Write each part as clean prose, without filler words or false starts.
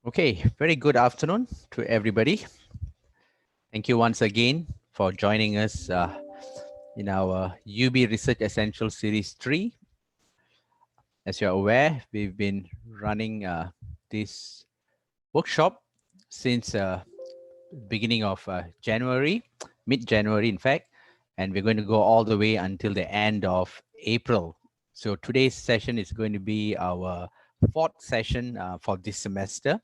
Okay, very good afternoon to everybody. Thank you once again for joining us in our UB Research Essential Series 3. As you're aware, we've been running this workshop since beginning of January, mid-January in fact, and we're going to go all the way until the end of April. So today's session is going to be our fourth session for this semester.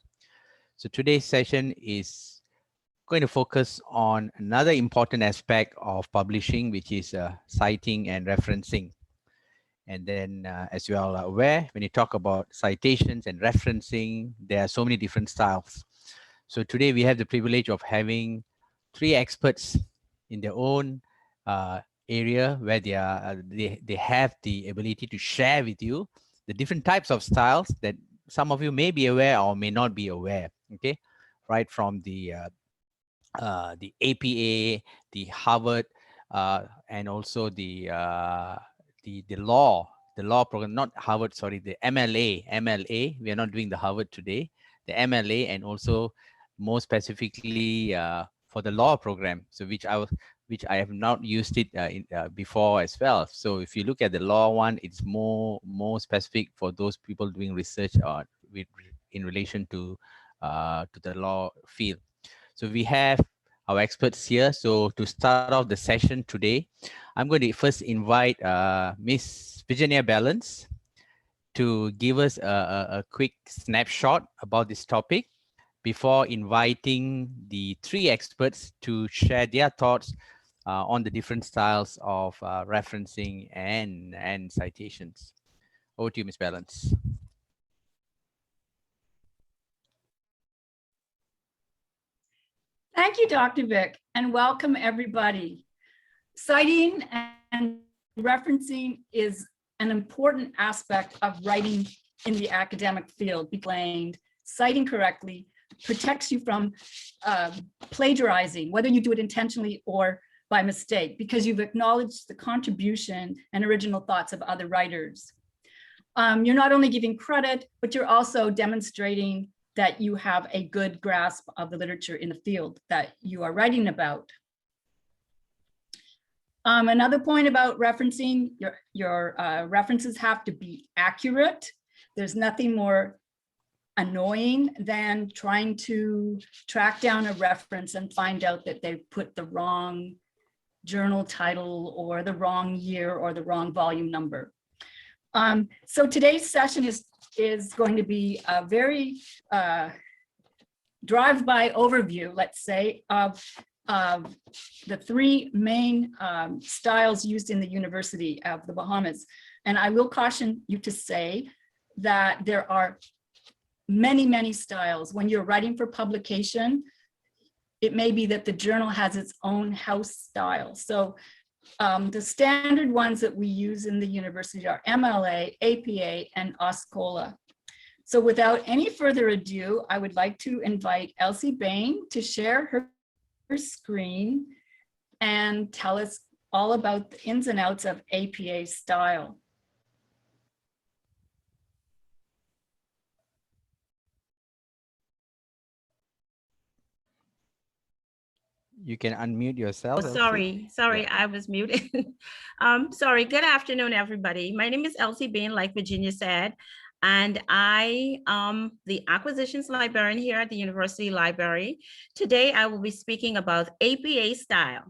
So today's session is going to focus on another important aspect of publishing, which is citing and referencing. And then, as you all are aware, when you talk about citations and referencing, there are so many different styles. So today we have the privilege of having three experts in their own area where they have the ability to share with you the different types of styles that some of you may be aware or may not be aware. Okay, right from the APA, the Harvard, and also the law program, not Harvard, sorry, the MLA. We are not doing the Harvard today. The MLA, and also more specifically for the law program. So which I have not used it before as well. So if you look at the law one, it's more specific for those people doing research in relation to the law field. So we have our experts here. So to start off the session today, I'm going to first invite Miss Virginia Ballance to give us a quick snapshot about this topic before inviting the three experts to share their thoughts on the different styles of referencing and citations. Over to you, Miss Ballance. Thank you, Dr. Vic, and welcome everybody. Citing and referencing is an important aspect of writing in the academic field. Citing correctly protects you from plagiarizing, whether you do it intentionally or by mistake, because you've acknowledged the contribution and original thoughts of other writers. You're not only giving credit, but you're also demonstrating that you have a good grasp of the literature in the field that you are writing about. Another point about referencing, your references have to be accurate. There's nothing more annoying than trying to track down a reference and find out that they put the wrong journal title or the wrong year or the wrong volume number. So today's session is going to be a very drive-by overview, let's say, of the three main styles used in the University of the Bahamas. And I will caution you to say that there are many, many styles. When you're writing for publication, it may be that the journal has its own house style. So the standard ones that we use in the university are MLA, APA, and Oscola. So without any further ado, I would like to invite Elsie Bain to share her screen and tell us all about the ins and outs of APA style. You can unmute yourself. Oh, sorry, Yeah. I was muted. Sorry, good afternoon, everybody. My name is Elsie Bain, like Virginia said, and I am the acquisitions librarian here at the University Library. Today, I will be speaking about APA style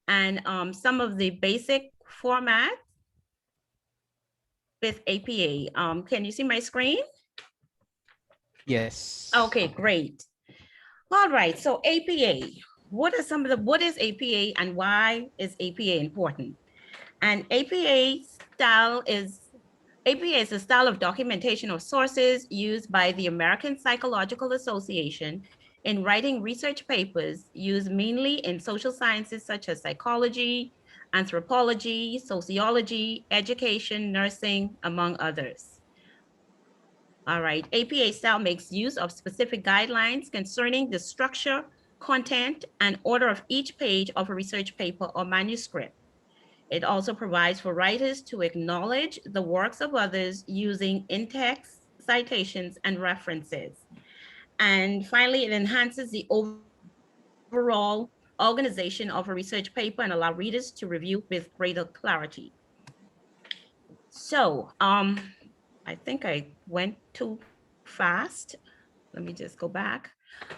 and some of the basic format with APA. Can you see my screen? Yes. Okay, great. All right, so APA. What is APA and why is APA important? And APA is a style of documentation of sources used by the American Psychological Association in writing research papers used mainly in social sciences such as psychology, anthropology, sociology, education, nursing, among others. All right, APA style makes use of specific guidelines concerning the structure, content, and order of each page of a research paper or manuscript. It also provides for writers to acknowledge the works of others using in-text citations and references. And finally, it enhances the overall organization of a research paper and allow readers to review with greater clarity. So I think I went too fast. Let me just go back.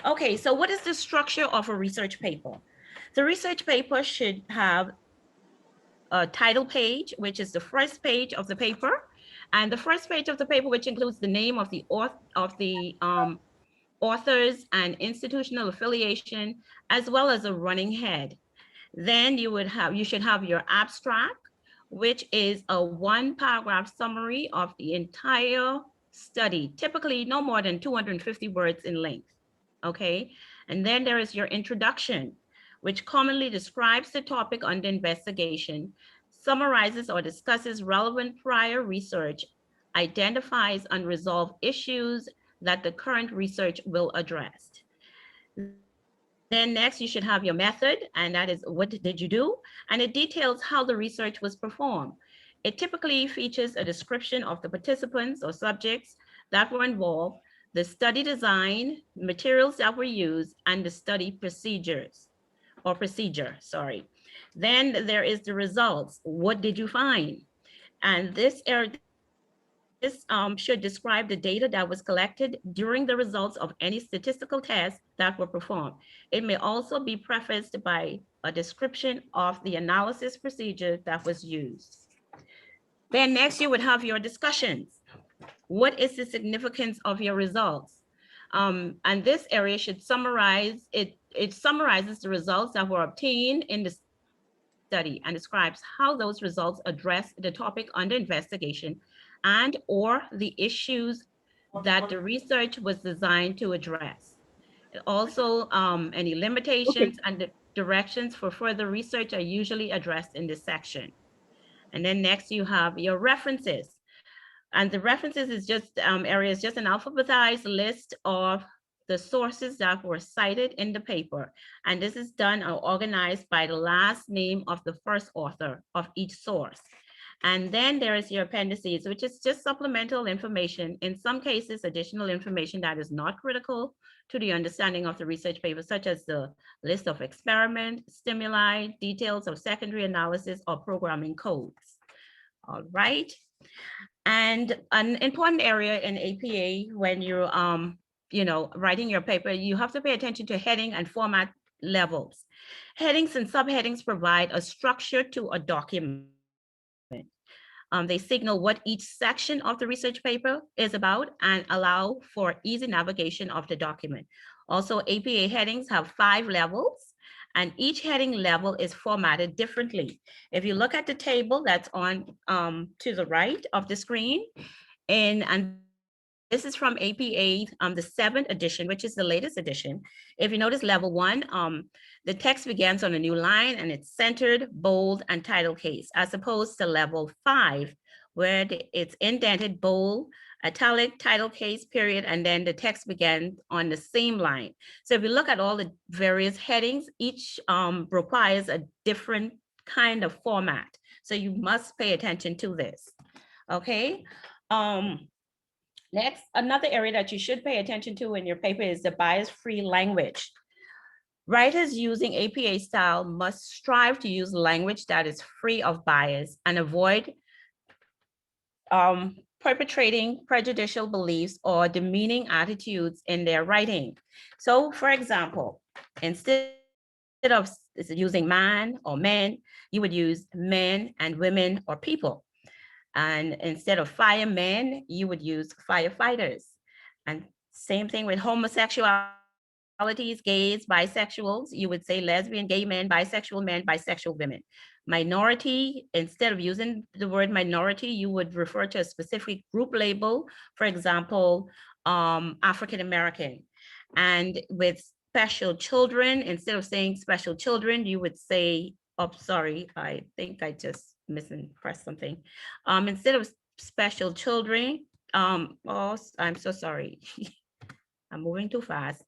Okay, so what is the structure of a research paper? The research paper should have a title page, which is the first page of the paper. And the first page of the paper, which includes the name of the authors and institutional affiliation, as well as a running head. Then you should have your abstract, which is a 1-paragraph summary of the entire study, typically no more than 250 words in length, okay? And then there is your introduction, which commonly describes the topic under investigation, summarizes or discusses relevant prior research, identifies unresolved issues that the current research will address. Then next, you should have your method, and that is what did you do? And it details how the research was performed. It typically features a description of the participants or subjects that were involved, the study design, materials that were used, and the study procedure. Then there is the results. What did you find? And this should describe the data that was collected during the results of any statistical tests that were performed. It may also be prefaced by a description of the analysis procedure that was used. Then next you would have your discussions. What is the significance of your results? And this area should summarize, it summarizes the results that were obtained in the study and describes how those results address the topic under investigation and or the issues that the research was designed to address. Also, any limitations and the directions for further research are usually addressed in this section. And then next you have your references. And the references is just areas, just an alphabetized list of the sources that were cited in the paper. And this is done or organized by the last name of the first author of each source. And then there is your appendices, which is just supplemental information, in some cases, additional information that is not critical to the understanding of the research paper, such as the list of experiment, stimuli, details of secondary analysis, or programming codes. All right. And an important area in APA when you're writing your paper, you have to pay attention to heading and format levels. Headings and subheadings provide a structure to a document. They signal what each section of the research paper is about and allow for easy navigation of the document. Also, APA headings have 5 levels, and each heading level is formatted differently. If you look at the table that's on to the right of the screen, and this is from APA, the 7th edition, which is the latest edition. If you notice level 1, the text begins on a new line and it's centered, bold, and title case, as opposed to level 5, where it's indented, bold, italic, title case, period, and then the text began on the same line. So if you look at all the various headings, each requires a different kind of format. So you must pay attention to this, okay? Next, another area that you should pay attention to in your paper is the bias-free language. Writers using APA style must strive to use language that is free of bias and avoid perpetrating prejudicial beliefs or demeaning attitudes in their writing. So, for example, instead of using man or men, you would use men and women or people. And instead of firemen, you would use firefighters. And same thing with homosexualities, gays, bisexuals, you would say lesbian, gay men, bisexual women. Minority, instead of using the word minority, you would refer to a specific group label, for example, African American. And with special children, instead of saying special children, you would say, oh, sorry, I think I just pressed something. Instead of special children, oh, I'm so sorry. I'm moving too fast.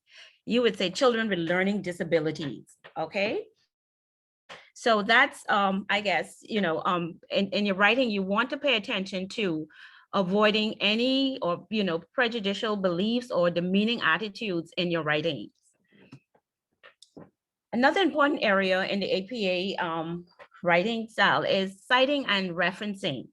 You would say children with learning disabilities, okay? So that's, I guess, in your writing, you want to pay attention to avoiding any or prejudicial beliefs or demeaning attitudes in your writings. Another important area in the APA writing style is citing and referencing.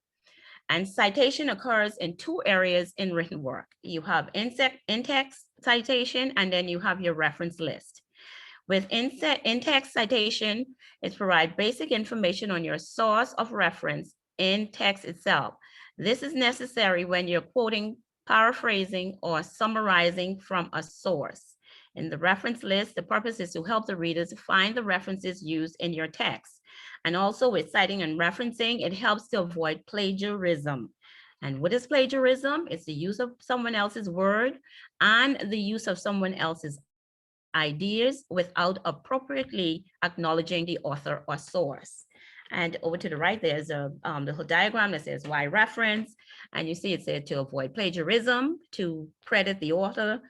And citation occurs in two areas in written work. You have in-text citation, and then you have your reference list. With in-text citation, it provides basic information on your source of reference in text itself. This is necessary when you're quoting, paraphrasing, or summarizing from a source. In the reference list, the purpose is to help the readers find the references used in your text. And also with citing and referencing, it helps to avoid plagiarism. And what is plagiarism? It's the use of someone else's word and the use of someone else's ideas without appropriately acknowledging the author or source. And over to the right, there's a little diagram that says why reference. And you see it said to avoid plagiarism, to credit the author,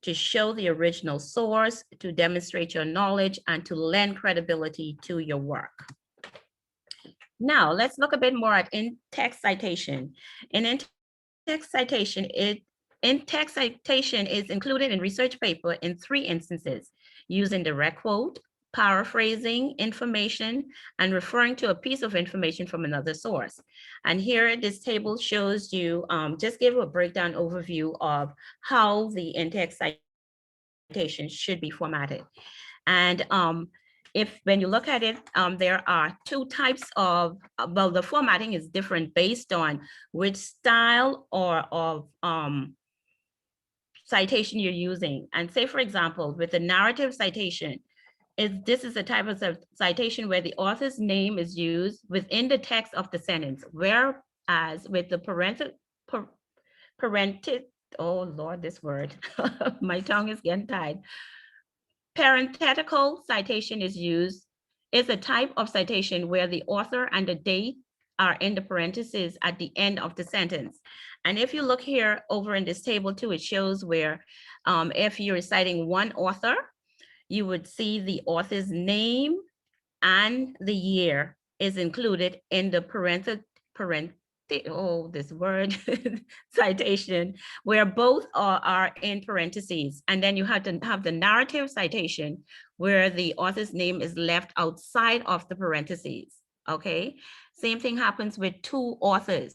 to show the original source, to demonstrate your knowledge, and to lend credibility to your work. Now, let's look a bit more at in-text citation. In-text citation, in-text citation is included in research paper in 3 instances: using direct quote, paraphrasing information, and referring to a piece of information from another source. And here, this table shows you, just give a breakdown overview of how the in-text citation should be formatted. And when you look at it, there are 2 types of, well, the formatting is different based on which style or of citation you're using. And say, for example, with the narrative citation, this is a type of citation where the author's name is used within the text of the sentence, whereas with the oh Lord, this word, my tongue is getting tied. Parenthetical citation is a type of citation where the author and the date are in the parentheses at the end of the sentence. And if you look here over in this table too, it shows where if you're citing one author, you would see the author's name and the year is included in the citation, where both are in parentheses. And then you have to have the narrative citation where the author's name is left outside of the parentheses, okay? Same thing happens with 2 authors.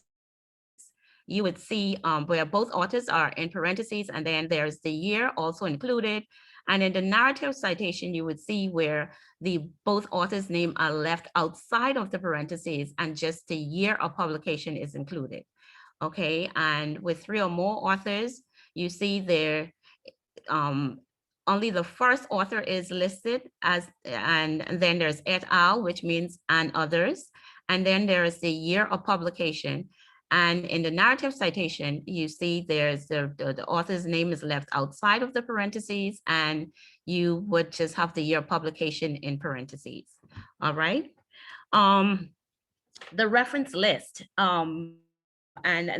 You would see where both authors are in parentheses, and then there's the year also included. And in the narrative citation, you would see where both authors' name are left outside of the parentheses and just the year of publication is included. Okay, and with 3 or more authors, you see there only the first author is listed as, and then there's et al, which means and others. And then there is the year of publication. And in the narrative citation, you see there's the author's name is left outside of the parentheses, and you would just have the year of publication in parentheses. All right. The reference list. And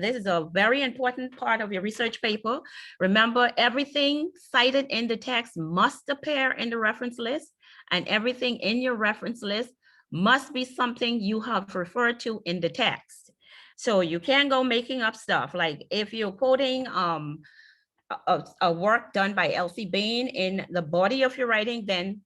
this is a very important part of your research paper. Remember, everything cited in the text must appear in the reference list, and everything in your reference list must be something you have referred to in the text. So you can't go making up stuff. Like if you're quoting a work done by Elsie Bain in the body of your writing, then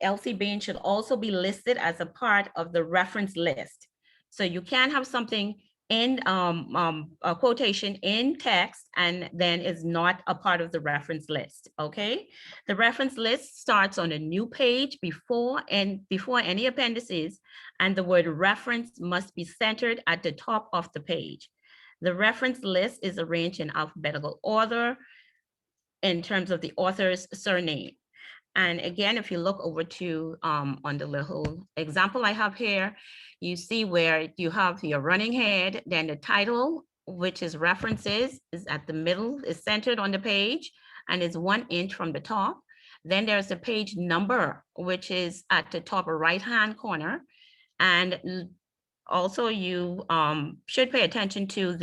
Elsie Bain should also be listed as a part of the reference list. So you can't have something in a quotation in text and then is not a part of the reference list, okay? The reference list starts on a new page before any appendices, and the word reference must be centered at the top of the page. The reference list is arranged in alphabetical order in terms of the author's surname. And again, if you look over to on the little example I have here, you see where you have your running head, then the title, which is references, is at the middle, is centered on the page and is 1 inch from the top. Then there's the page number, which is at the top right-hand corner. And also you should pay attention to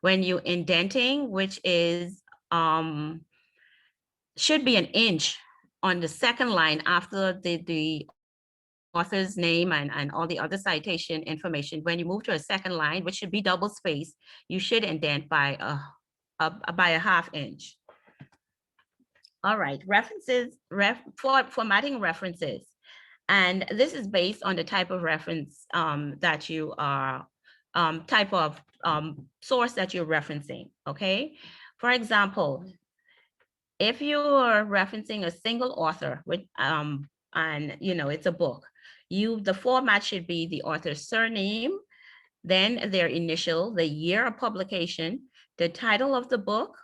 when you indenting, which is, should be 1 inch on the second line after the author's name and all the other citation information. When you move to a second line, which should be double space, you should indent by a half inch. All right, references, formatting references. And this is based on the type of reference that you are, type of source that you're referencing, okay? For example, if you're referencing a single author with, and it's a book, the format should be the author's surname, then their initial, the year of publication, the title of the book,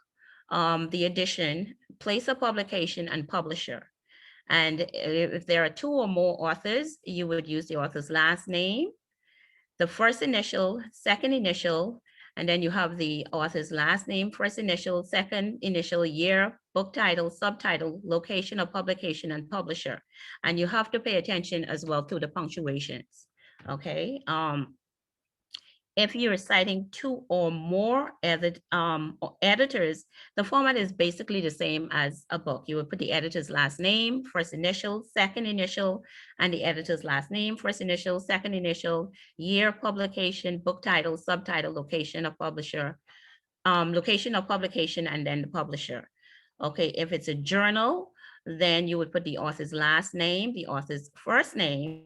the edition, place of publication, and publisher. And if there are two or more authors, you would use the author's last name, the first initial, second initial, and then you have the author's last name, first initial, second initial, year, book title, subtitle, location of publication, and publisher. And you have to pay attention as well to the punctuations, okay? If you're citing two or more editors, the format is basically the same as a book. You would put the editor's last name, first initial, second initial, and the editor's last name, first initial, second initial, year, publication, book title, subtitle, location of publisher, location of publication, and then the publisher. Okay, if it's a journal, then you would put the author's last name, the author's first name,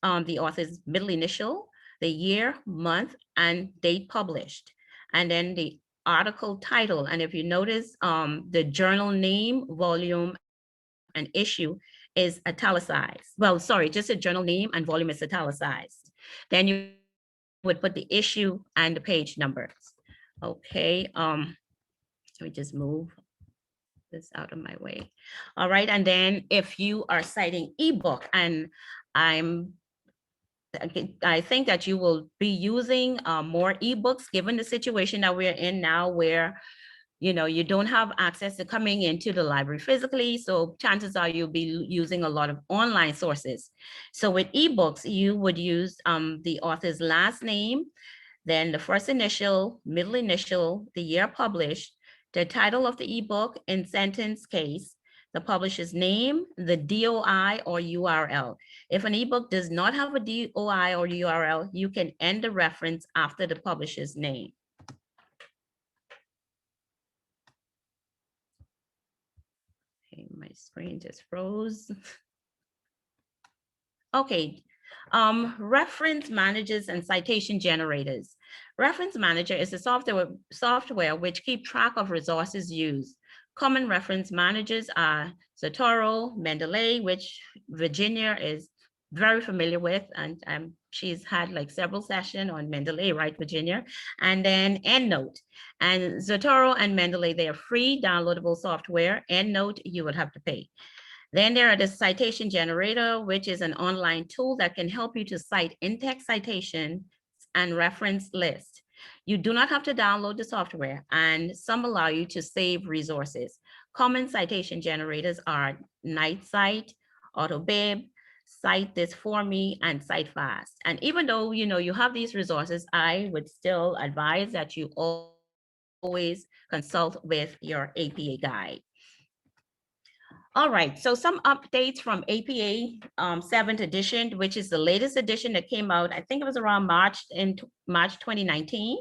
the author's middle initial, the year, month, and date published, and then the article title. And if you notice, the journal name, volume, and issue is italicized. Well, sorry, just a journal name and volume is italicized. Then you would put the issue and the page numbers. Okay, let me just move this out of my way. All right, and then if you are citing ebook, and I think that you will be using more ebooks given the situation that we're in now, where you don't have access to coming into the library physically. So chances are you'll be using a lot of online sources. So with ebooks, you would use the author's last name, then the first initial, middle initial, the year published, the title of the ebook in sentence case, the publisher's name, the DOI or URL. If an ebook does not have a DOI or URL, you can end the reference after the publisher's name. Okay, my screen just froze. Okay, reference managers and citation generators. Reference manager is a software which keep track of resources used. Common reference managers are Zotero, Mendeley, which Virginia is very familiar with, and she's had like several sessions on Mendeley, right, Virginia? And then EndNote. And Zotero and Mendeley, they are free downloadable software. EndNote, you would have to pay. Then there are the citation generator, which is an online tool that can help you to cite in-text citation and reference list. You do not have to download the software, and some allow you to save resources. Common citation generators are NightCite, AutoBib, Cite This For Me, and CiteFast. And even though you have these resources, I would still advise that you always consult with your APA guide. All right, so some updates from APA 7th edition, which is the latest edition that came out, I think it was around March 2019.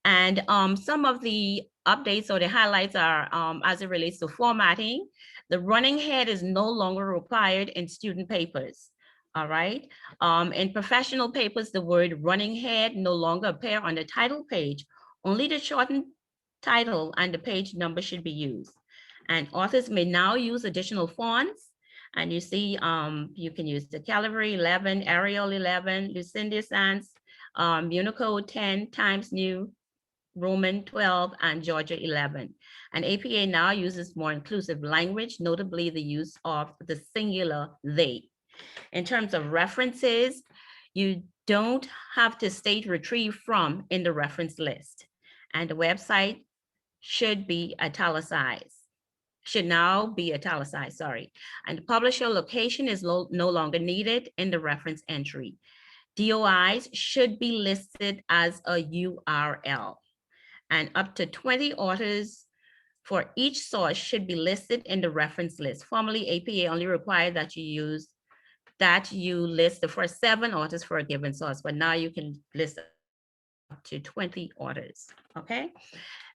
And some of the updates or the highlights are as it relates to formatting. The running head is no longer required in student papers. All right, in professional papers, the word running head no longer appear on the title page. Only the shortened title and the page number should be used. And authors may now use additional fonts. And you see, you can use the Calibri 11, Arial 11, Lucinda Sans, Unicode 10, Times New Roman 12, and Georgia 11. And APA now uses more inclusive language, notably the use of the singular they. In terms of references, you don't have to state retrieve from in the reference list. And the website should be italicized. Should now be italicized, sorry. And the publisher location is no longer needed in the reference entry. DOIs should be listed as a URL. And up to 20 authors for each source should be listed in the reference list. Formerly, APA only required that you use that you list the first 7 authors for a given source, but now you can list up to 20 authors, okay?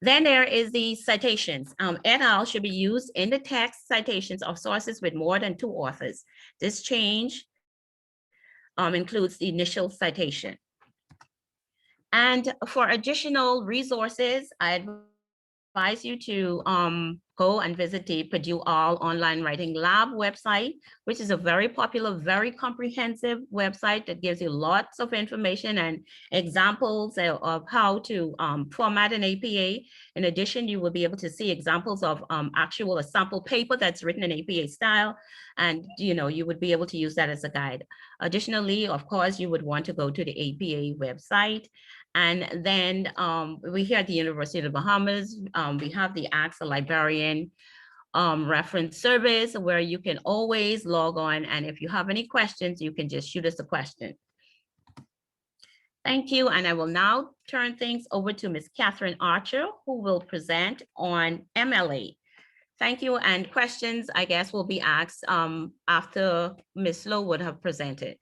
Then there is the citations. Et al. Should be used in the text citations of sources with more than 2 authors. This change includes the initial citation. And for additional resources, I advise you to go and visit the Purdue All Online Writing Lab website, which is a very popular, very comprehensive website that gives you lots of information and examples of how to format an APA. In addition, you will be able to see examples of actual sample paper that's written in APA style, and you would be able to use that as a guide. Additionally, of course, you would want to go to the APA website. And then we here at the University of the Bahamas, we have the Ask a Librarian reference service where you can always log on. And if you have any questions, you can just shoot us a question. Thank you. And I will now turn things over to Ms. Catherine Archer, who will present on MLA. Thank you. And questions, I guess, will be asked after Ms. Lowe would have presented.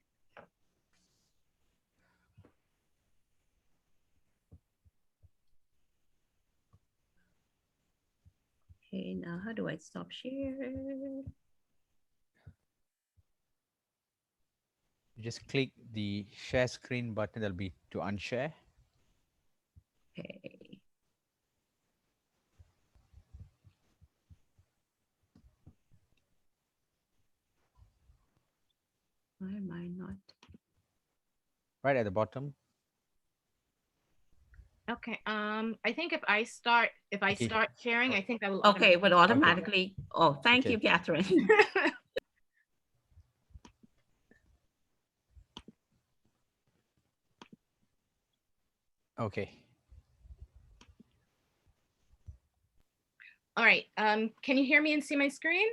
Okay, now how do I stop share? You just click the share screen button. That'll be to unshare. Okay. Why am I not? Right at the bottom. Okay. I think if I start sharing, I think that will. Okay, but automatically. Okay. Oh, thank you, Catherine. Okay. All right. Can you hear me and see my screen?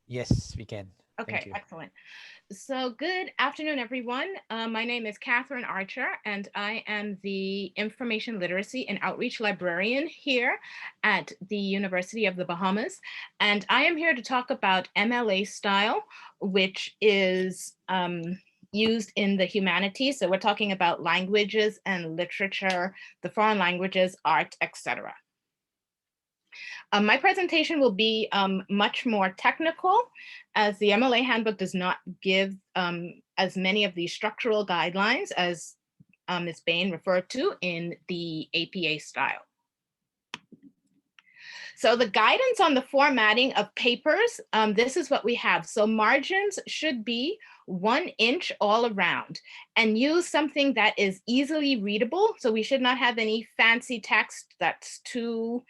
Yes, we can. Okay, excellent. So good afternoon, everyone. My name is Catherine Archer, and I am the Information Literacy and Outreach Librarian here at the University of the Bahamas. And I am here to talk about MLA style, which is used in the humanities. So we're talking about languages and literature, the foreign languages, art, etc. My presentation will be much more technical, as the MLA handbook does not give as many of the structural guidelines as Ms. Bain referred to in the APA style. So the guidance on the formatting of papers, this is what we have. So margins should be 1 inch all around, and use something that is easily readable. So we should not have any fancy text that's too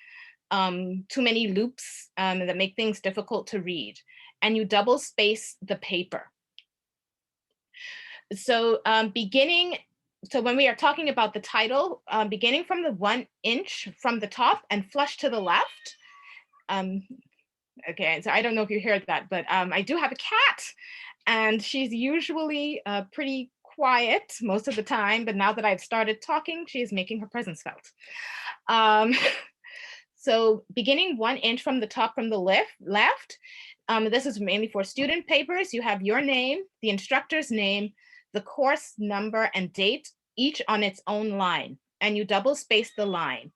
many loops that make things difficult to read, and you double space the paper. So so when we are talking about the title, beginning from the 1 inch from the top and flush to the left. Okay, so I don't know if you heard that, but I do have a cat, and she's usually pretty quiet most of the time, but now that I've started talking, she is making her presence felt. So beginning 1 inch from the top from the left, this is mainly for student papers. You have your name, the instructor's name, the course number and date, each on its own line, and you double space the line.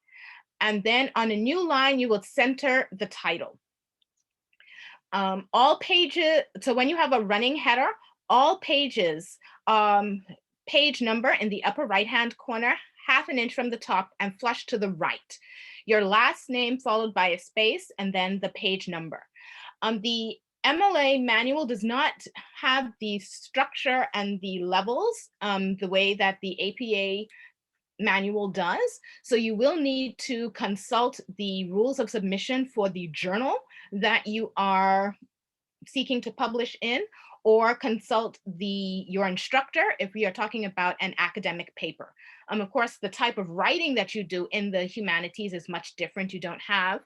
And then on a new line, you will center the title. All pages, so when you have a running header, all pages, page number in the upper right-hand corner, 1/2 inch from the top and flush to the right. Your last name followed by a space and then the page number. The MLA manual does not have the structure and the levels the way that the APA manual does. So you will need to consult the rules of submission for the journal that you are seeking to publish in, or consult your instructor if we are talking about an academic paper. Of course, the type of writing that you do in the humanities is much different. You don't have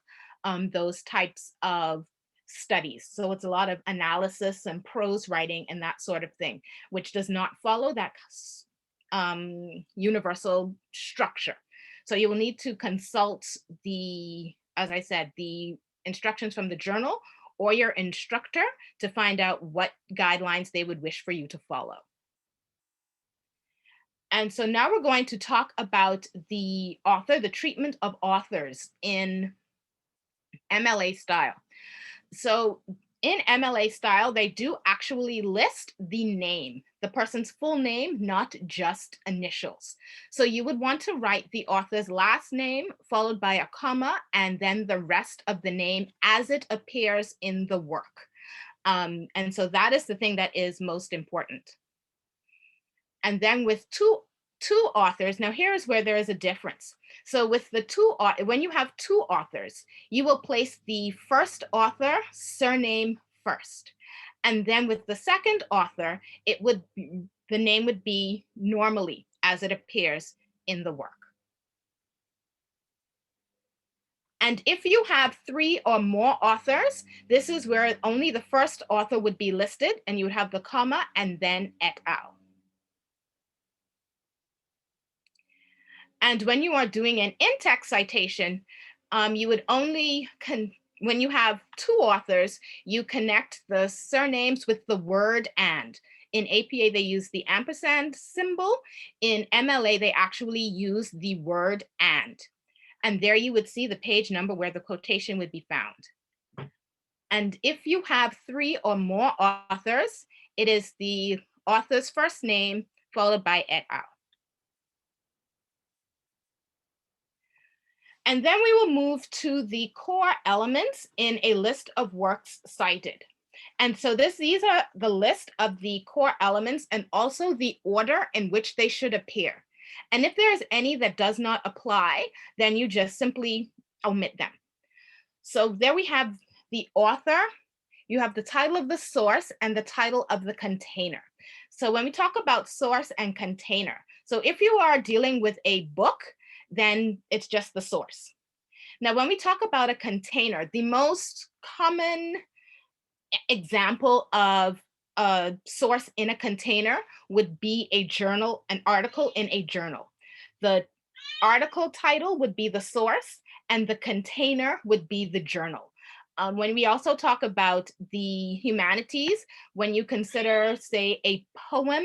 those types of studies. So it's a lot of analysis and prose writing and that sort of thing, which does not follow that universal structure. So you will need to consult as I said, the instructions from the journal or your instructor to find out what guidelines they would wish for you to follow. And so now we're going to talk about the treatment of authors in MLA style. So in MLA style, they do actually list the name, the person's full name, not just initials. So you would want to write the author's last name followed by a comma and then the rest of the name as it appears in the work. And so that is the thing that is most important. And then with two authors, now here's where there is a difference. So with the when you have two authors, you will place the first author surname first. And then with the second author, the name would be normally as it appears in the work. And if you have 3 or more authors, this is where only the first author would be listed, and you would have the comma and then et al. And when you are doing an in-text citation, you would only, when you have 2 authors, you connect the surnames with the word and. In APA, they use the ampersand symbol. In MLA, they actually use the word and. And there you would see the page number where the quotation would be found. And if you have 3 or more authors, it is the author's first name followed by et al. And then we will move to the core elements in a list of works cited. And so these are the list of the core elements and also the order in which they should appear. And if there's any that does not apply, then you just simply omit them. So there we have the author, you have the title of the source and the title of the container. So when we talk about source and container, so if you are dealing with a book, then it's just the source. Now, when we talk about a container, the most common example of a source in a container would be a journal, an article in a journal. The article title would be the source and the container would be the journal. When we also talk about the humanities, when you consider, say, a poem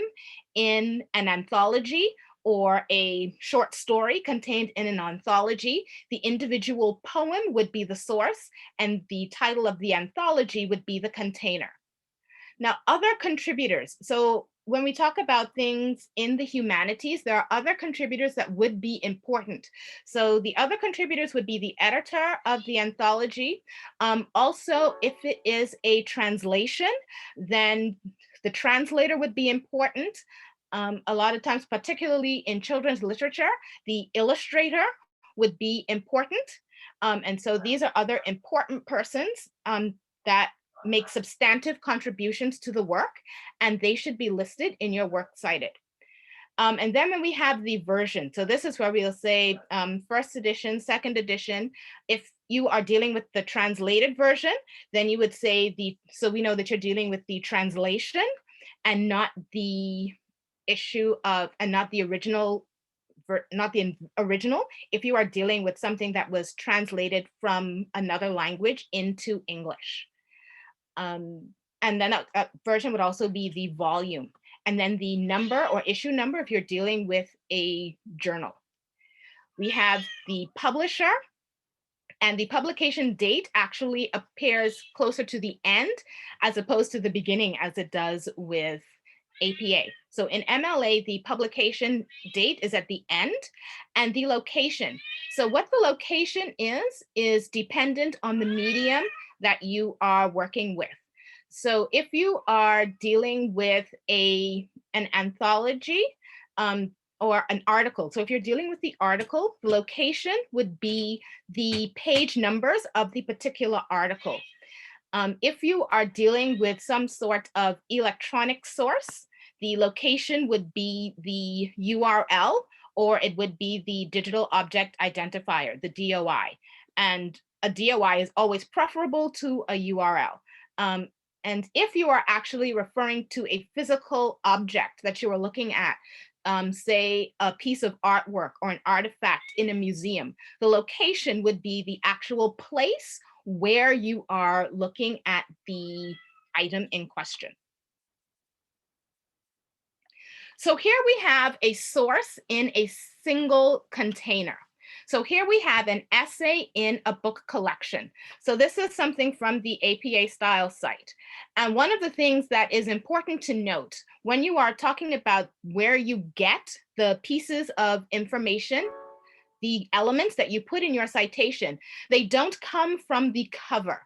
in an anthology or a short story contained in an anthology, the individual poem would be the source and the title of the anthology would be the container. Now, other contributors. So when we talk about things in the humanities, there are other contributors that would be important. So the other contributors would be the editor of the anthology. Also, if it is a translation, then the translator would be important. A lot of times, particularly in children's literature, the illustrator would be important. And so these are other important persons that make substantive contributions to the work, and they should be listed in your work cited. And then when we have the version, so this is where we'll say first edition, second edition. If you are dealing with the translated version, then you would say so we know that you're dealing with the translation and not the issue of, and not the original, if you are dealing with something that was translated from another language into English. And then a version would also be the volume, and then the number or issue number if you're dealing with a journal. We have the publisher, and the publication date actually appears closer to the end as opposed to the beginning as it does with APA. So in MLA, the publication date is at the end, and the location. So what the location is dependent on the medium that you are working with. So if you are dealing with an anthology or an article, so if you're dealing with the article, the location would be the page numbers of the particular article. If you are dealing with some sort of electronic source, the location would be the URL, or it would be the digital object identifier, the DOI. And a DOI is always preferable to a URL. And if you are actually referring to a physical object that you are looking at, say a piece of artwork or an artifact in a museum, the location would be the actual place where you are looking at the item in question. So here we have a source in a single container. So here we have an essay in a book collection. So this is something from the APA style site. And one of the things that is important to note when you are talking about where you get the pieces of information, the elements that you put in your citation, they don't come from the cover.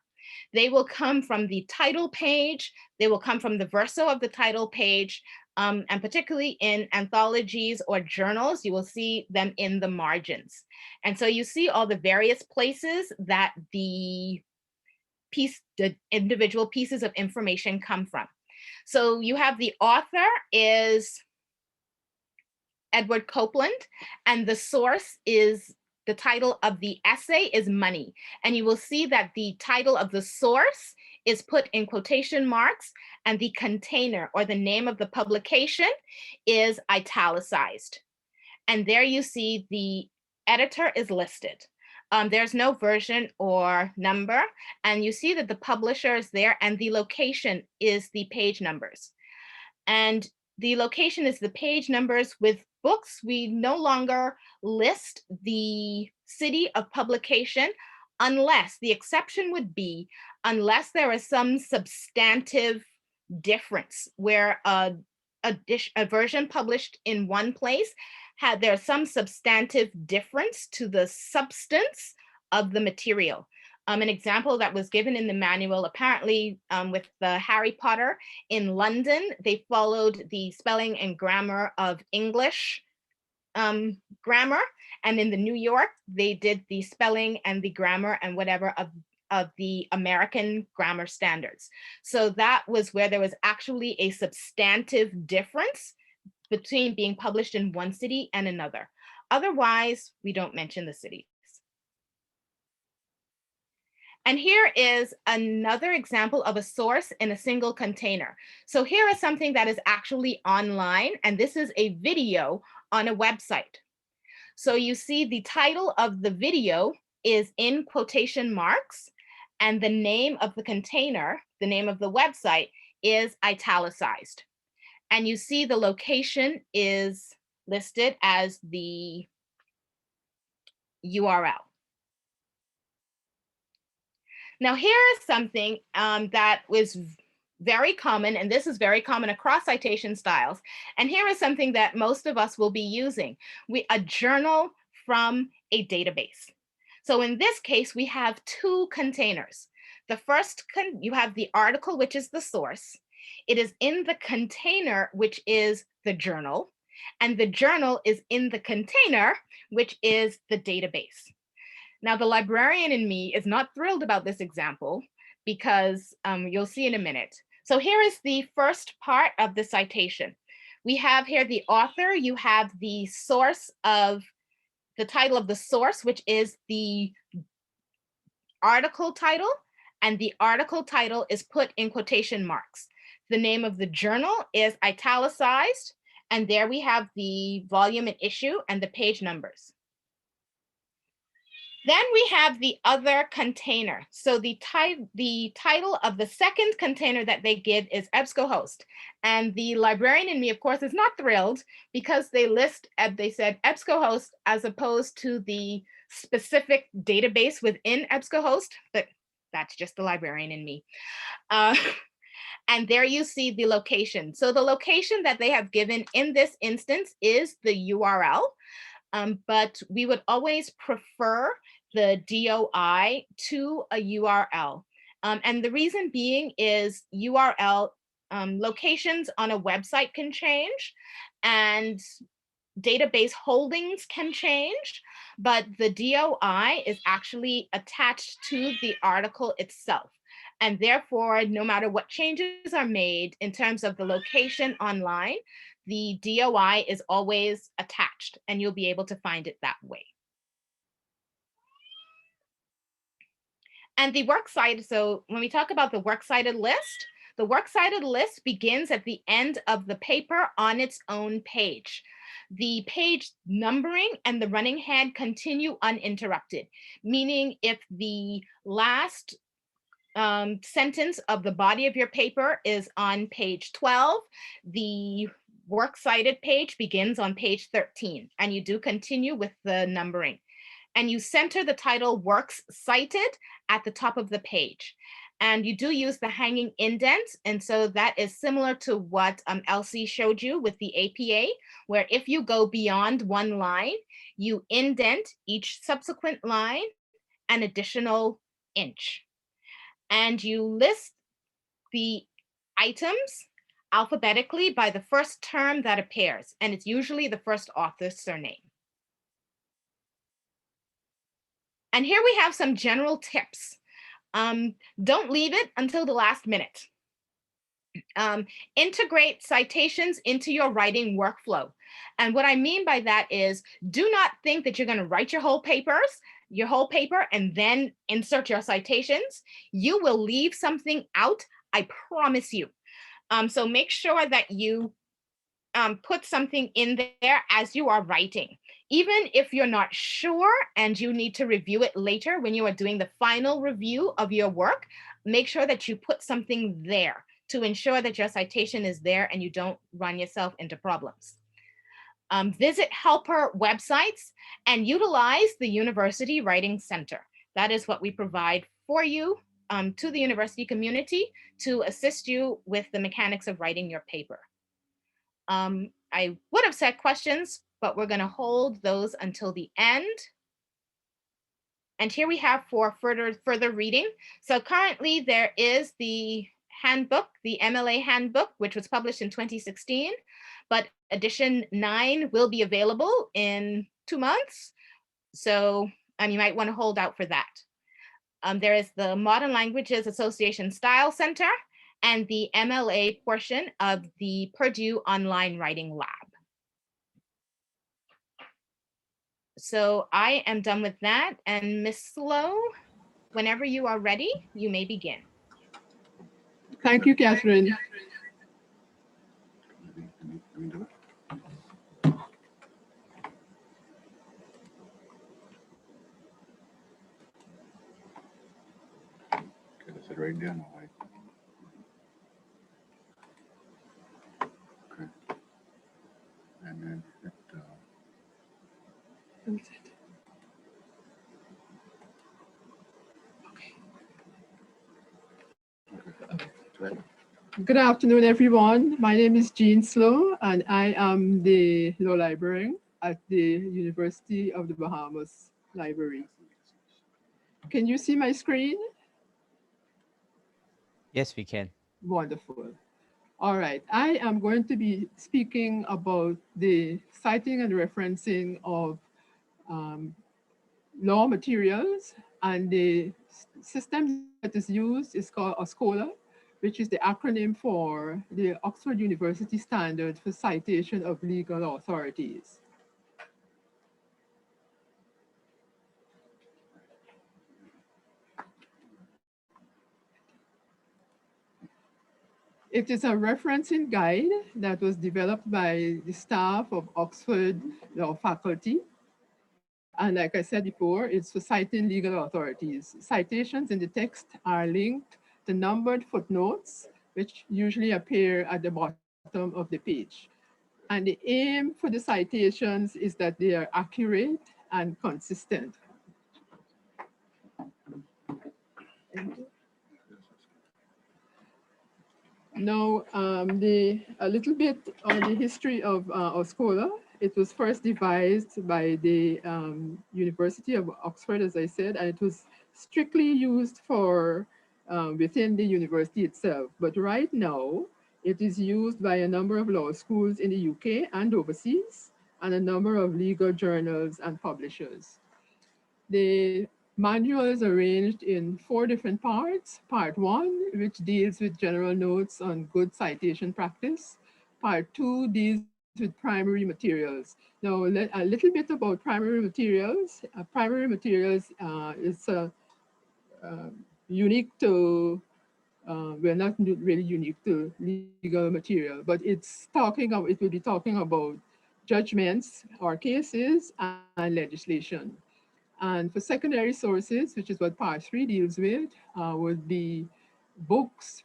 They will come from the title page. They will come from the verso of the title page. And particularly in anthologies or journals, you will see them in the margins. And so you see all the various places that the individual pieces of information come from. So you have the author is Edward Copeland, and the source is the title of the essay is Money. And you will see that the title of the source is put in quotation marks, and the container or the name of the publication is italicized. And there you see the editor is listed. There's no version or number, and you see that the publisher is there, and the location is the page numbers. And the location is the page numbers. With books, we no longer list the city of publication unless, the exception would be, unless there is some substantive difference where a version published in one place there's some substantive difference to the substance of the material. An example that was given in the manual, apparently with the Harry Potter in London, they followed the spelling and grammar of English grammar. And in the New York, they did the spelling and the grammar and whatever of the American grammar standards. So that was where there was actually a substantive difference between being published in one city and another. Otherwise, we don't mention the cities. And here is another example of a source in a single container. So here is something that is actually online, and this is a video on a website. So you see the title of the video is in quotation marks, and the name of the container, the name of the website, is italicized. And you see the location is listed as the URL. Now, here is something that was very common, and this is very common across citation styles. And here is something that most of us will be using, a journal from a database. So in this case, we have two containers. The first, you have the article, which is the source. It is in the container, which is the journal, and the journal is in the container, which is the database. Now, the librarian in me is not thrilled about this example because you'll see in a minute. So here is the first part of the citation. We have here the author, you have the source of the title of the source, which is the article title, and the article title is put in quotation marks. The name of the journal is italicized, and there we have the volume and issue and the page numbers. Then we have the other container. So the title of the second container that they give is EBSCOhost. And the librarian in me, of course, is not thrilled because they said EBSCOhost as opposed to the specific database within EBSCOhost, but that's just the librarian in me. And there you see the location. So the location that they have given in this instance is the URL, but we would always prefer the DOI to a URL. And the reason being is URL locations on a website can change and database holdings can change, but the DOI is actually attached to the article itself. And therefore, no matter what changes are made in terms of the location online, the DOI is always attached and you'll be able to find it that way. And the works cited, so when we talk about the works cited list, the works cited list begins at the end of the paper on its own page. the page numbering and the running head continue uninterrupted, meaning if the last sentence of the body of your paper is on page 12, the works cited page begins on page 13, and you do continue with the numbering. And you center the title Works Cited at the top of the page. And you do use the hanging indent. And so that is similar to what Elsie showed you with the APA, where if you go beyond one line, you indent each subsequent line an additional inch. And you list the items alphabetically by the first term that appears. And it's usually the first author's surname. And here we have some general tips. Don't leave it until the last minute. Integrate citations into your writing workflow. And what I mean by that is, do not think that you're going to write your whole paper and then insert your citations. You will leave something out, I promise you. So make sure that you put something in there as you are writing. Even if you're not sure and you need to review it later when you are doing the final review of your work, make sure that you put something there to ensure that your citation is there and you don't run yourself into problems. Visit helper websites and utilize the University Writing Center. That is what we provide for you to the university community to assist you with the mechanics of writing your paper. I would have said questions, but we're going to hold those until the end. And here we have for further reading. So currently there is the handbook, the MLA handbook, which was published in 2016, but edition 9 will be available in 2 months. So you might want to hold out for that. There is the Modern Languages Association Style Center and the MLA portion of the Purdue Online Writing Lab. So I am done with that. And Ms. Slow, whenever you are ready, you may begin. Thank you, Catherine. Sit right down. Okay. And then hit, okay. Good afternoon, everyone. My name is Jean Slow, and I am the law librarian at the University of the Bahamas Library. Can you see my screen? Yes, we can. Wonderful. All right. I am going to be speaking about the citing and referencing of law materials, and the system that is used is called OSCOLA, which is the acronym for the Oxford University Standard for Citation of Legal Authorities. It is a referencing guide that was developed by the staff of Oxford Law Faculty. And like I said before, it's for citing legal authorities. Citations in the text are linked to numbered footnotes, which usually appear at the bottom of the page. And the aim for the citations is that they are accurate and consistent. Now, a little bit on the history of OSCOLA. It was first devised by the University of Oxford, as I said, and it was strictly used for within the university itself. But right now, it is used by a number of law schools in the UK and overseas, and a number of legal journals and publishers. The manual is arranged in 4 different parts. Part 1, which deals with general notes on good citation practice. Part 2 deals with primary materials. Now, a little bit about primary materials. Primary materials is unique to, well, not really unique to legal material, but it's talking about, it will be talking about judgments or cases and legislation. And for secondary sources, which is what part 3 deals with, would be books,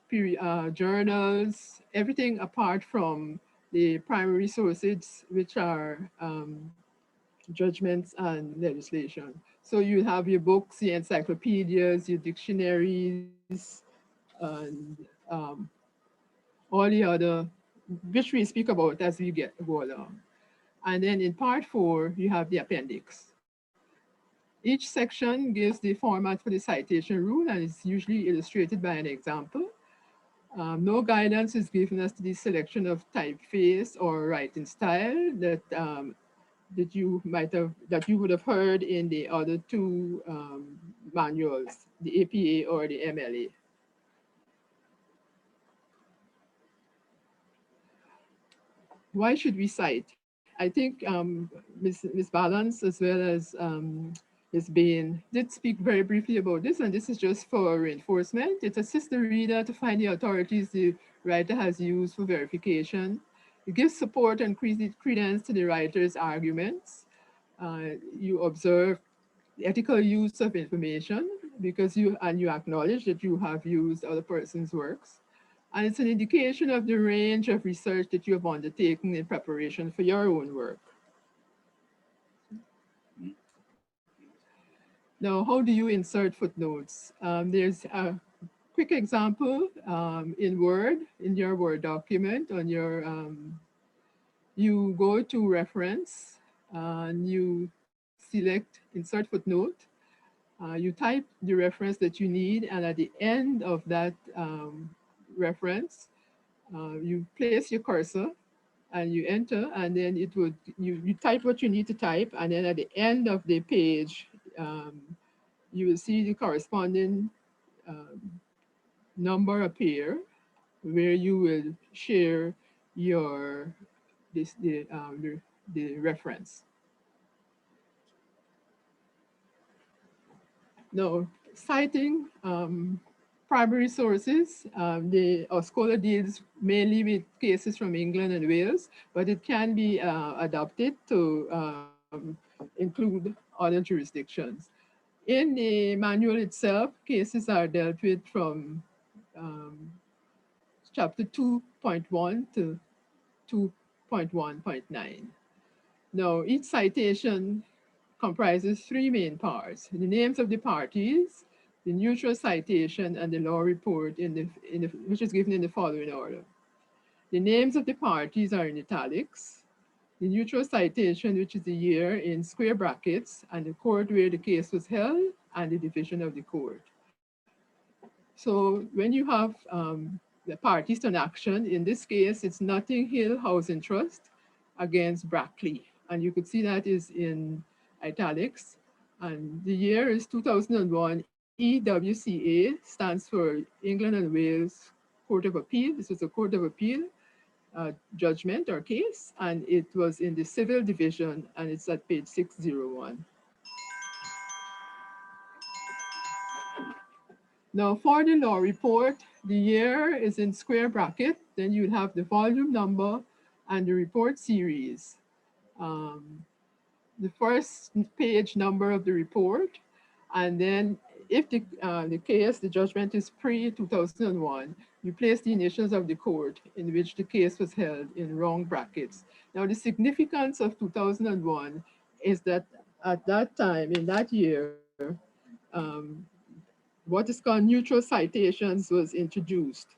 journals, everything apart from the primary sources, which are judgments and legislation. So you have your books, your encyclopedias, your dictionaries, and all the other, which we speak about as we go along. And then in part 4, you have the appendix. Each section gives the format for the citation rule and is usually illustrated by an example. No guidance is given as to the selection of typeface or writing style that you would have heard in the other two manuals, the APA or the MLA. Why should we cite? I think Ms. Ballance as well as Ms. Bain did speak very briefly about this, and this is just for reinforcement. It assists the reader to find the authorities the writer has used for verification. It gives support and credence to the writer's arguments. You observe the ethical use of information because you acknowledge that you have used other person's works. And it's an indication of the range of research that you have undertaken in preparation for your own work. Now, how do you insert footnotes? There's a quick example in Word, in your Word document. You go to Reference and you select Insert Footnote. You type the reference that you need, and at the end of that reference, you place your cursor and you enter, and then you type what you need to type, and then at the end of the page, you will see the corresponding number appear where you will share your the reference. Now, citing primary sources, our scholar deals mainly with cases from England and Wales, but it can be adapted to include other jurisdictions. In the manual itself, cases are dealt with from chapter 2.1 to 2.1.9. Now, each citation comprises three main parts: the names of the parties, the neutral citation, and the law report which is given in the following order. The names of the parties are in italics, the neutral citation, which is the year, in square brackets, and the court where the case was held, and the division of the court. So when you have the parties to an action, in this case, it's Notting Hill Housing Trust against Brackley. And you could see that is in italics. And the year is 2001. EWCA stands for England and Wales Court of Appeal. This was a Court of Appeal judgment or case, and it was in the civil division, and it's at page 601. Now for the law report, the year is in square bracket, then you'll have the volume number and the report series. The first page number of the report, and then if the case, the judgment is pre-2001, you place the initials of the court in which the case was held in round brackets. Now the significance of 2001 is that at that time, in that year, what is called neutral citations was introduced.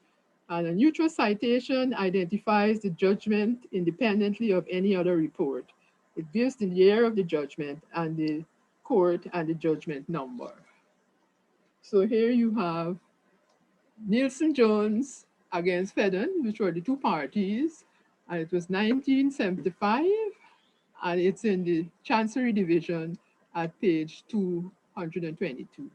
And a neutral citation identifies the judgment independently of any other report. It gives the year of the judgment and the court and the judgment number. So here you have Nielsen Jones against Fedden, which were the two parties, and it was 1975, and it's in the Chancery Division at page 222.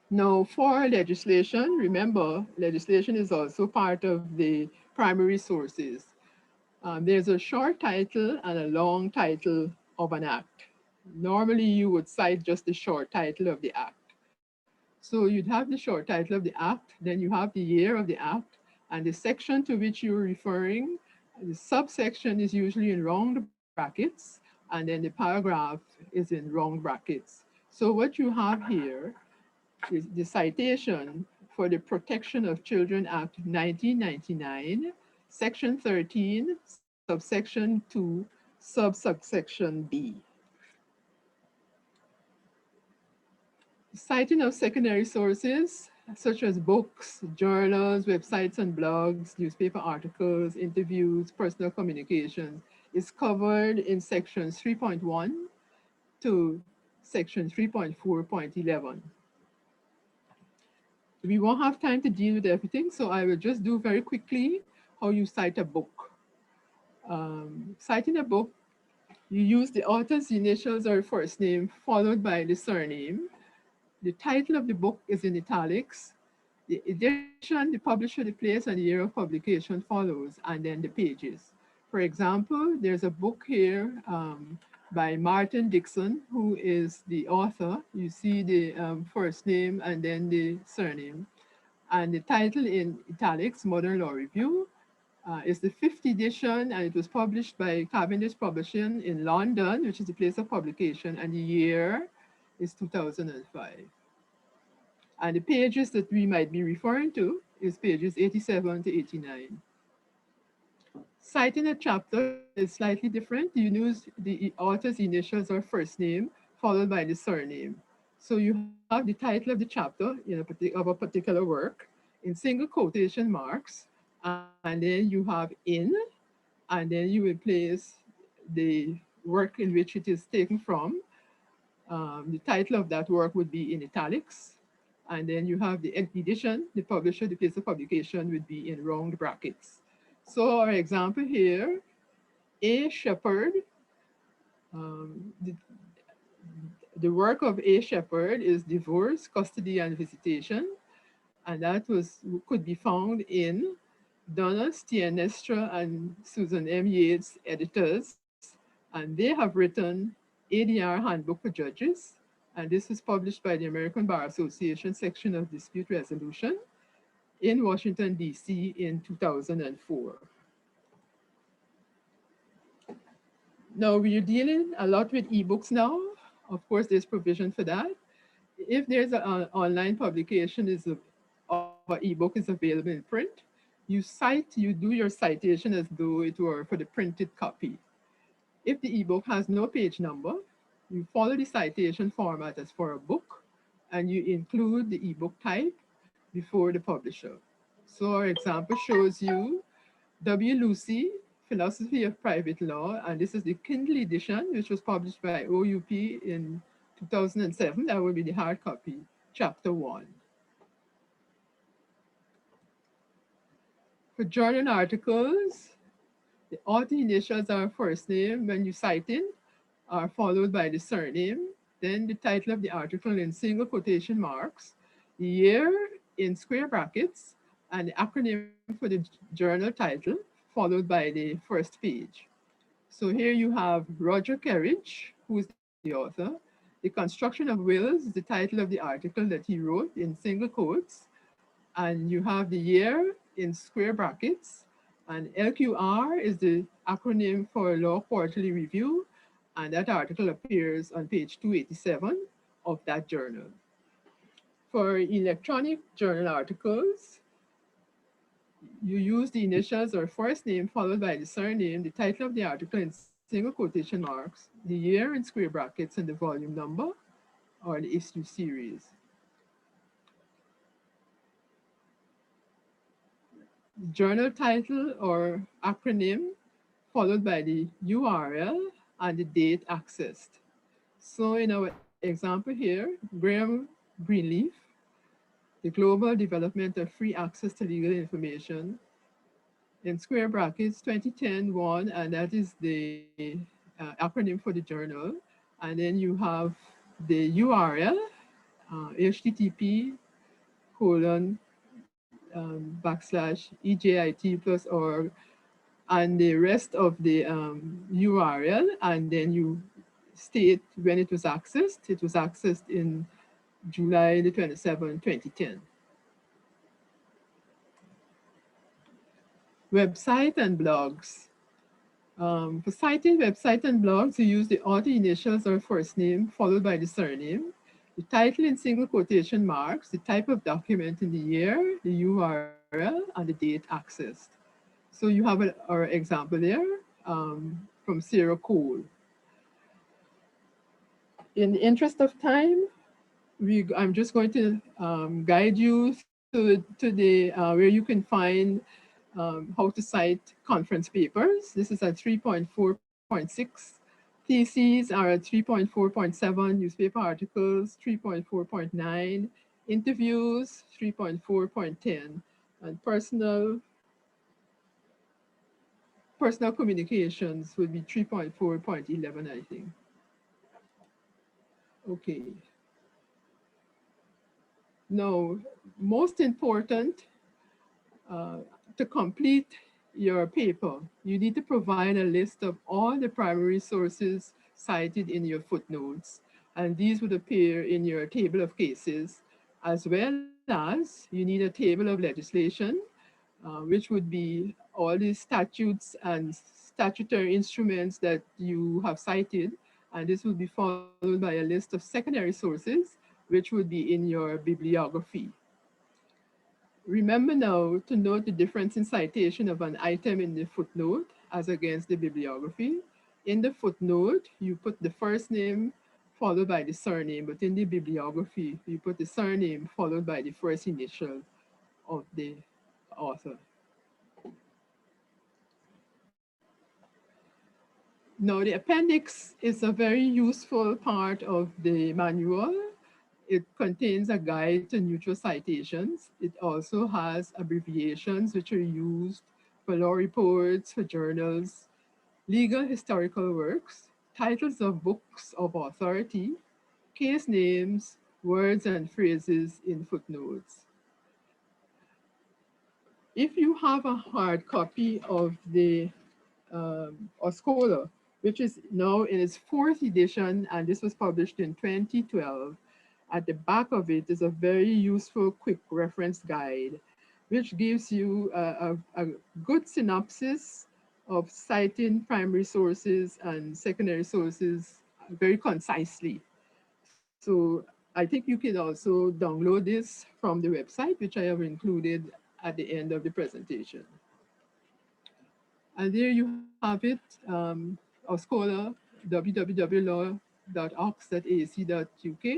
Now, for legislation, remember, legislation is also part of the primary sources. There's a short title and a long title of an act. Normally, you would cite just the short title of the act. So you'd have the short title of the act, then you have the year of the act, and the section to which you're referring The subsection is usually in round brackets, and then the paragraph is in round brackets. So what you have here is the citation for the Protection of Children Act 1999, Section 13, subsection 2, subsection B. Citing of secondary sources, such as books, journals, websites and blogs, newspaper articles, interviews, personal communications, is covered in sections 3.1 to section 3.4.11. We won't have time to deal with everything, so I will just do very quickly how you cite a book. Citing a book, you use the author's initials or first name followed by the surname. The title of the book is in italics. The edition, the publisher, the place, and the year of publication follows, and then the pages. For example, there's a book here by Martin Dixon, who is the author. You see the first name and then the surname. And the title in italics, Modern Law Review, is the 5th edition, and it was published by Cavendish Publishing in London, which is the place of publication, and the year is 2005. And the pages that we might be referring to is pages 87 to 89. Citing a chapter is slightly different. You use the author's initials or first name followed by the surname. So you have the title of the chapter of a particular work in single quotation marks, and then you have in, and then you will place the work in which it is taken from. The title of that work would be in italics, and then you have the edition, the publisher, the place of publication would be in round brackets. So our example here, A. Shepherd, the work of A. Shepherd is Divorce, Custody, and Visitation, and that could be found in Donna Stianestra and Susan M. Yates, editors, and they have written ADR Handbook for Judges, and this was published by the American Bar Association section of Dispute Resolution in Washington, D.C. in 2004. Now we're dealing a lot with ebooks now. Of course, there's provision for that. If there's an online publication of an ebook is available in print, you do your citation as though it were for the printed copy. If the ebook has no page number, you follow the citation format as for a book, and you include the ebook type before the publisher. So our example shows you W. Lucy, Philosophy of Private Law, and this is the Kindle edition, which was published by OUP in 2007. That will be the hard copy, chapter 1. For journal articles, the author initials are first name when you cite in, are followed by the surname, then the title of the article in single quotation marks, the year in square brackets, and the acronym for the journal title, followed by the first page. So here you have Roger Kerridge, who is the author. The Construction of Wills is the title of the article that he wrote in single quotes, and you have the year in square brackets, and LQR is the acronym for Law Quarterly Review, and that article appears on page 287 of that journal. For electronic journal articles, you use the initials or first name followed by the surname, the title of the article in single quotation marks, the year in square brackets, and the volume number or the issue series. Journal title or acronym followed by the URL and the date accessed. So in our example here, Graham Greenleaf, the Global Development of Free Access to Legal Information, in square brackets 2010 one, and that is the acronym for the journal. And then you have the URL, http://ejit+org, and the rest of the URL, and then you state when it was accessed. It was accessed in July the 27th, 2010. Website and blogs. For citing website and blogs, you use the author initials or first name followed by the surname, the title in single quotation marks, the type of document in the year, the URL, and the date accessed. So you have our example there from Sarah Cole. In the interest of time, I'm just going to guide you to the where you can find how to cite conference papers. This is at 3.4.6. Theses are at 3.4.7, newspaper articles 3.4.9, interviews 3.4.10, and personal communications would be 3.4.11, I think. Okay. Now, most important, to complete your paper, you need to provide a list of all the primary sources cited in your footnotes, and these would appear in your table of cases, as well as you need a table of legislation, which would be all the statutes and statutory instruments that you have cited, and this would be followed by a list of secondary sources, which would be in your bibliography. Remember now to note the difference in citation of an item in the footnote as against the bibliography. In the footnote, you put the first name followed by the surname, but in the bibliography, you put the surname followed by the first initial of the author. Now, the appendix is a very useful part of the manual. It contains a guide to neutral citations. It also has abbreviations which are used for law reports, for journals, legal historical works, titles of books of authority, case names, words and phrases in footnotes. If you have a hard copy of the Scholar, which is now in its fourth edition, and this was published in 2012, at the back of it is a very useful quick reference guide, which gives you a good synopsis of citing primary sources and secondary sources very concisely. So I think you can also download this from the website, which I have included at the end of the presentation. And there you have it, our scholar, www.law.ox.ac.uk,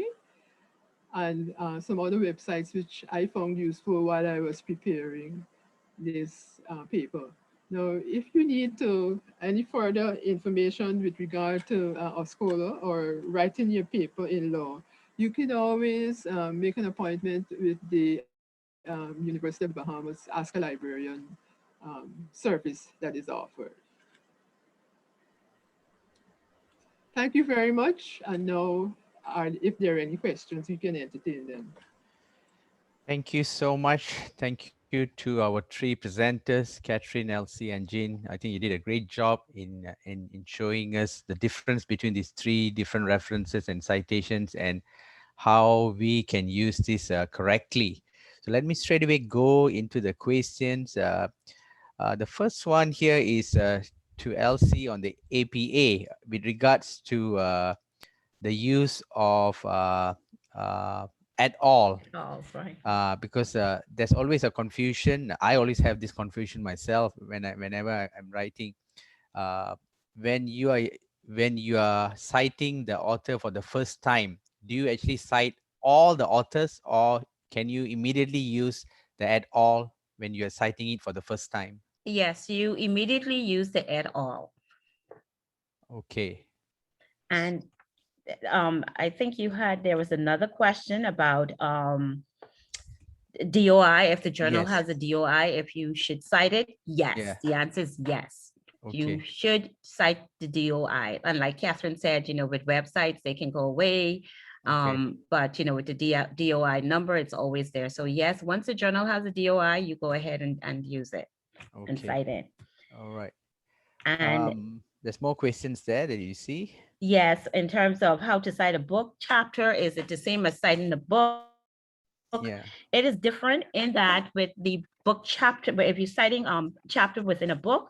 and some other websites which I found useful while I was preparing this paper. Now, if you need any further information with regard to our scholar or writing your paper in law, you can always make an appointment with the University of the Bahamas Ask a Librarian service that is offered. Thank you very much. And now, if there are any questions, we can entertain them. Thank you so much. Thank you to our three presenters, Catherine, Elsie, and Jean. I think you did a great job in showing us the difference between these three different references and citations and how we can use this correctly. So let me straight away go into the questions. The first one here is to Elsie on the APA with regards to the use of at all, Oh, right. because there's always a confusion. I always have this confusion myself whenever I'm writing. Uh, when you are citing the author for the first time, do you actually cite all the authors, or can you immediately use the at all when you are citing it for the first time? Yes, you immediately use the et al. Okay. And I think there was another question about DOI, if the journal Yes. has a DOI, if you should cite it. Yes, Yeah. the answer is yes. You Okay. should cite the DOI. And like Catherine said, with websites, they can go away. Okay. But with the DOI number, it's always there. So yes, once the journal has a DOI, you go ahead and use it and Okay. cite it. All right. And There's more questions there that you see. yes, in terms of how to cite a book chapter, is it the same as citing the book? Yeah. It is different in that with the book chapter, but if you're citing chapter within a book,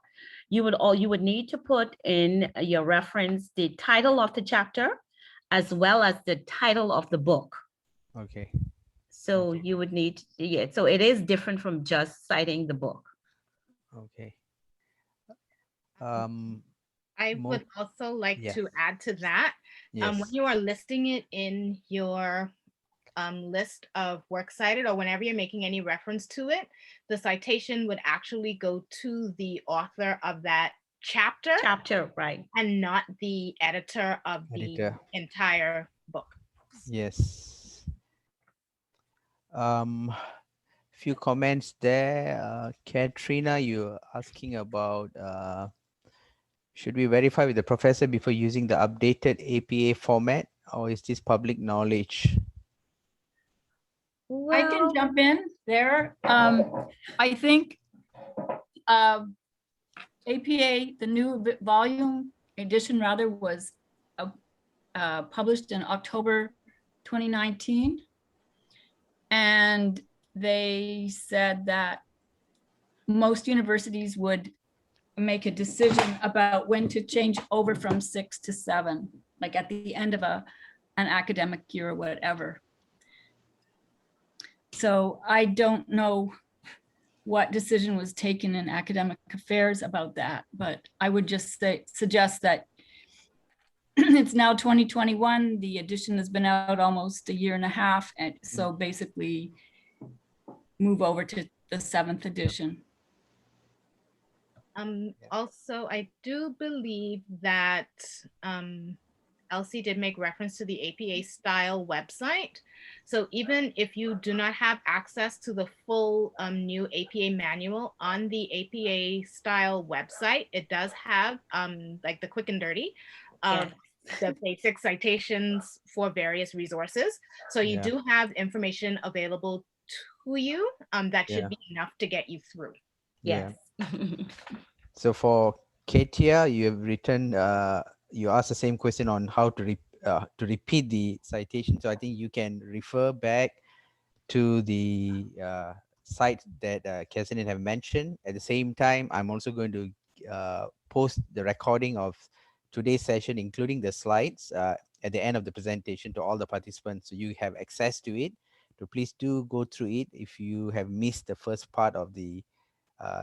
you would need to put in your reference the title of the chapter as well as the title of the book. Okay. So Okay. you would need, yeah, so it is different from just citing the book. Okay. I Mo- would also like yeah. to add to that. When Yes. you are listing it in your list of works cited, or whenever you're making any reference to it, the citation would actually go to the author of that chapter Chapter, right. and not the editor of the Editor. entire book. Yes. Few comments there. Katrina, you're asking about should we verify with the professor before using the updated APA format, or is this public knowledge? I can jump in there. I think APA, the new volume edition rather, was published in October 2019. And they said that most universities would make a decision about when to change over from 6 to 7, like at the end of an academic year or whatever. So I don't know what decision was taken in academic affairs about that, but I would just suggest that it's now 2021. The edition has been out almost a year and a half. And so basically move over to the 7th edition. Also, I do believe that Elsie did make reference to the APA style website. So even if you do not have access to the full new APA manual on the APA style website, it does have like the quick and dirty of the basic citations for various resources. So you do have information available to you that should be enough to get you through. Yes. So for Katia, you have written, you asked the same question on how to repeat the citation. So I think you can refer back to the site that Cassidy have mentioned. At the same time, I'm also going to post the recording of today's session, including the slides at the end of the presentation to all the participants. So you have access to it. So please do go through it if you have missed the first part of the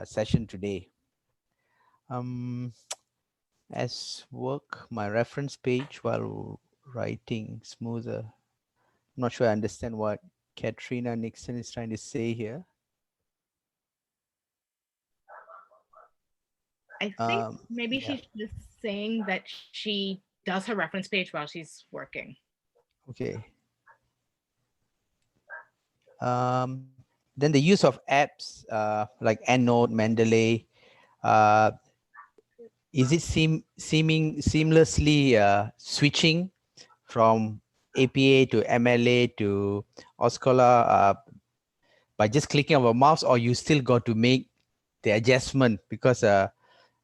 session today. As work my reference page while writing smoother. I'm not sure I understand what Katrina Nixon is trying to say here. I think maybe she's just saying that she does her reference page while she's working. Okay. Then the use of apps like EndNote, Mendeley, is it seeming seamlessly switching from APA to MLA to Oscola by just clicking of a mouse, or you still got to make the adjustment because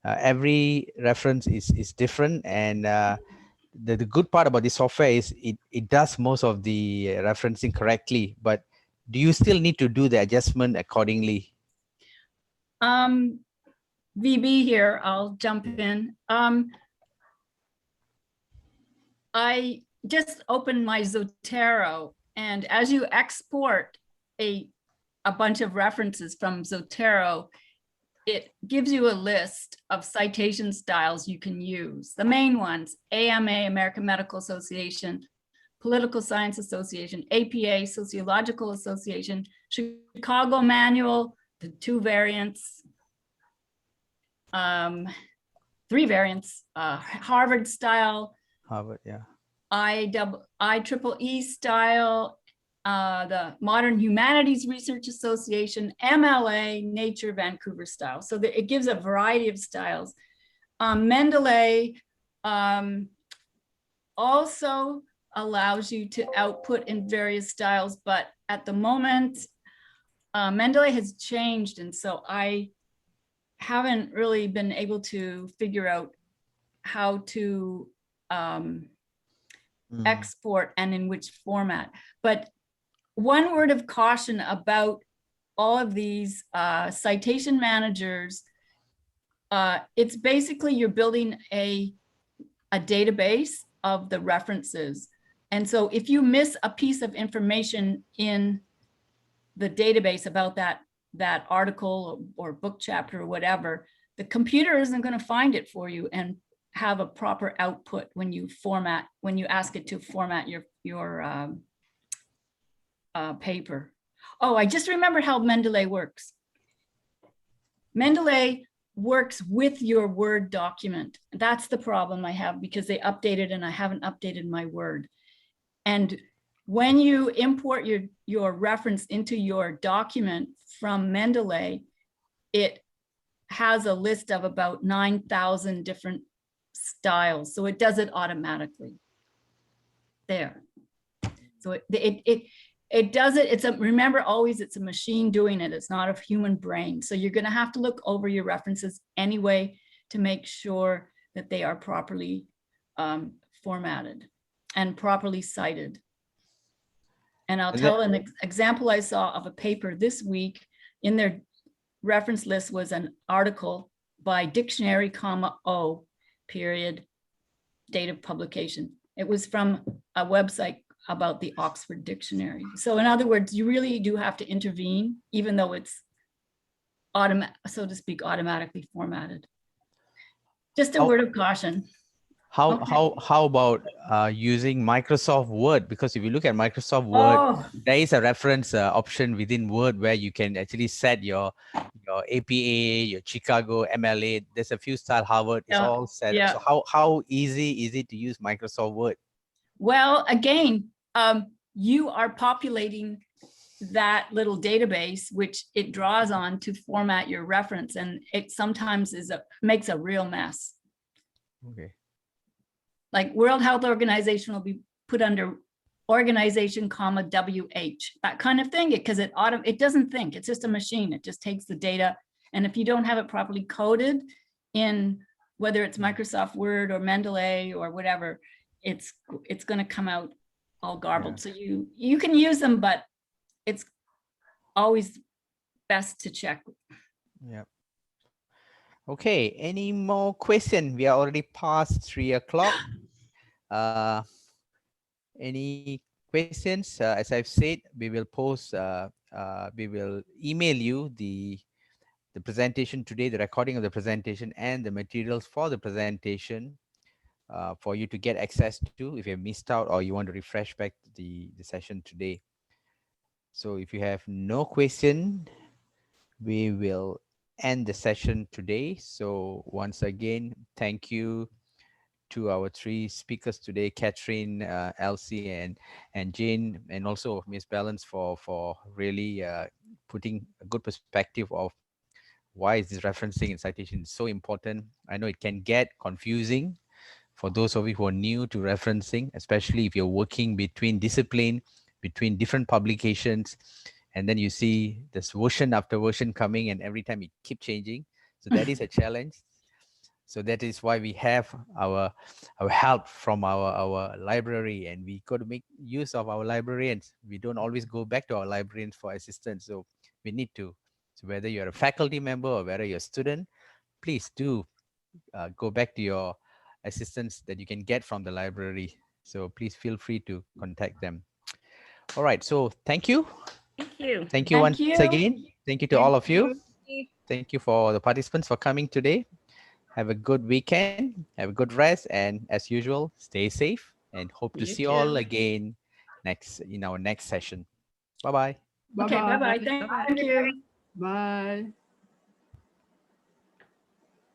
every reference is different, and the good part about this software is it does most of the referencing correctly, but do you still need to do the adjustment accordingly? VB here, I'll jump in. I just opened my Zotero, and as you export a bunch of references from Zotero, it gives you a list of citation styles you can use. The main ones: AMA, American Medical Association, Political Science Association, APA, Sociological Association, Chicago Manual, the 2 variants, 3 variants, Harvard style, Harvard, yeah. IEEE style, the Modern Humanities Research Association, MLA, Nature, Vancouver style. So that it gives a variety of styles. Mendeley also allows you to output in various styles, but at the moment, Mendeley has changed, and so I haven't really been able to figure out how to export and in which format. But one word of caution about all of these citation managers. It's basically you're building a database of the references. And so if you miss a piece of information in the database about that article or book chapter or whatever, the computer isn't going to find it for you and have a proper output when you ask it to format your paper. Oh, I just remembered how Mendeley works. Mendeley works with your Word document. That's the problem I have, because they updated and I haven't updated my Word. And when you import your reference into your document from Mendeley, it has a list of about 9,000 different styles. So it does it automatically there. So it does it. Remember always, it's a machine doing it. It's not a human brain. So you're going to have to look over your references anyway to make sure that they are properly formatted and properly cited. And I'll tell an example I saw of a paper this week. In their reference list was an article by dictionary, O, period, date of publication. It was from a website about the Oxford Dictionary. So in other words, you really do have to intervene, even though it's so to speak, automatically formatted. Just a word of caution. How about using Microsoft Word? Because if you look at Microsoft Word, there is a reference option within Word where you can actually set your APA, your Chicago, MLA. There's a few style Harvard. It's all set. Yeah. So how easy is it to use Microsoft Word? Well, again, you are populating that little database, which it draws on to format your reference, and it sometimes makes a real mess. Okay. Like World Health Organization will be put under organization, WH, that kind of thing, because it doesn't think. It's just a machine. It just takes the data, and if you don't have it properly coded in whether it's Microsoft Word or Mendeley or whatever, it's going to come out all garbled. So you can use them, but it's always best to check. Yeah. Okay, any more questions? We are already past 3 o'clock. Any questions? As I've said, we will post, we will email you the presentation today, the recording of the presentation and the materials for the presentation for you to get access to if you have missed out or you want to refresh back the session today. So if you have no question, we will end the session today. So once again, thank you to our 3 speakers today, Catherine, Elsie, and Jane, and also Miss Ballance for really putting a good perspective of why is this referencing and citation so important. I know it can get confusing for those of you who are new to referencing, especially if you're working between discipline, between different publications, and then you see this version after version coming and every time it keep changing. So that is a challenge. So that is why we have our help from our library, and we got to make use of our librarians. We don't always go back to our librarians for assistance. So we need to. So whether you're a faculty member or whether you're a student, please do go back to your assistance that you can get from the library. So please feel free to contact them. All right. So thank you. Thank you. Thank you once again. Thank you to all of you. Thank you for the participants for coming today. Have a good weekend. Have a good rest. And as usual, stay safe and hope to see you all again in our next session. Bye-bye. Okay, bye-bye. Thank you. Bye.